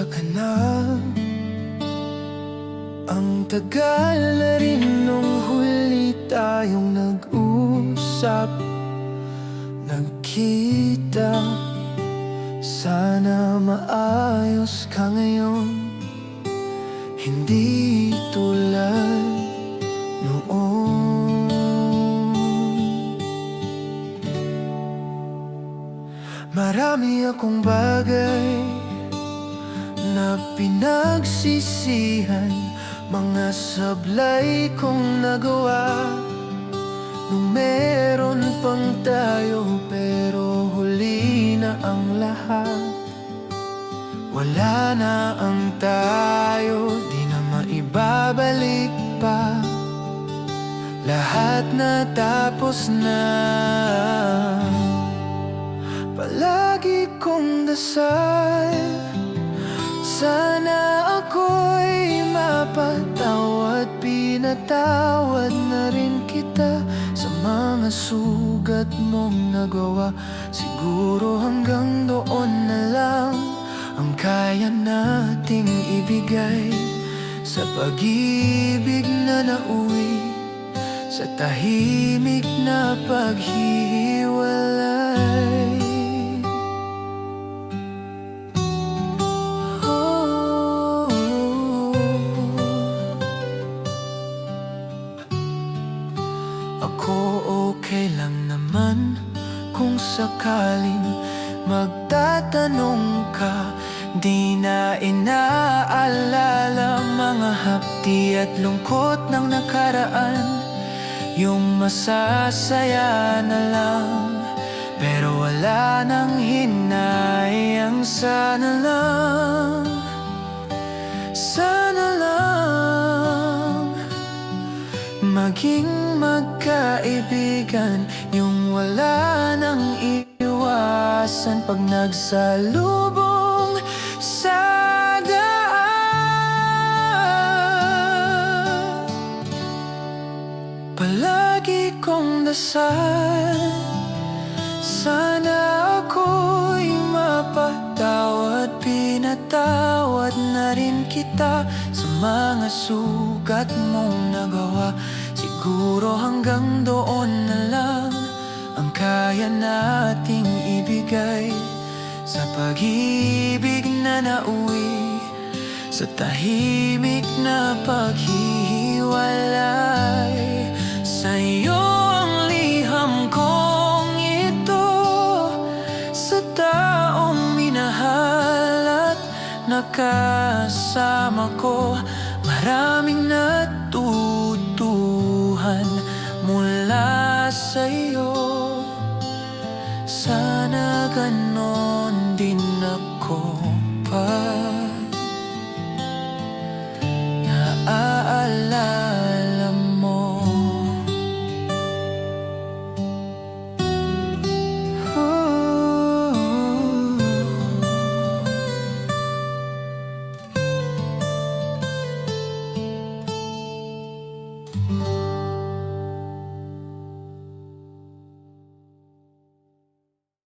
ka na. Ang tagal na rin nung huli tayong nag-usap, nagkita. Sana maayos ka ngayon, hindi tulad noon. Marami akong bagay na pinagsisihan, mga sablay kong nagawa nung meron pang tayo, pero huli na ang lahat. Wala na ang tayo, di na maibabalik pa. Lahat na tapos na. Palagi kong dasal, sana ako'y mapatawad. Pinatawad na rin kita sa mga sugat mong nagawa. Siguro hanggang doon na lang ang kaya nating ibigay, sa pag-ibig na nauwi, sa tahimik na paghihiwalay. Ako okay lang naman kung sakaling magtatanong ka. Di na inaalala mga hapdi at lungkot ng nakaraan, yung masasaya na lang. Pero wala nang hinayang, sana lang, sana lang maging magkaibigan, yung wala nang iwasan pag nagsalubong sa daan. Palagi kong dasal, sana ako'y mapatawad. Pinatawad na rin kita sa mga sugat mong nagawa. Siguro hanggang doon na lang ang kaya nating ibigay, sa pag-ibig na nauwi, sa tahimik na paghihiwalay. Sa'yo ang liham kong ito, sa taong minahal at nakasama ko. Maraming natutuhan mula sa'yo, sana ganon din ako.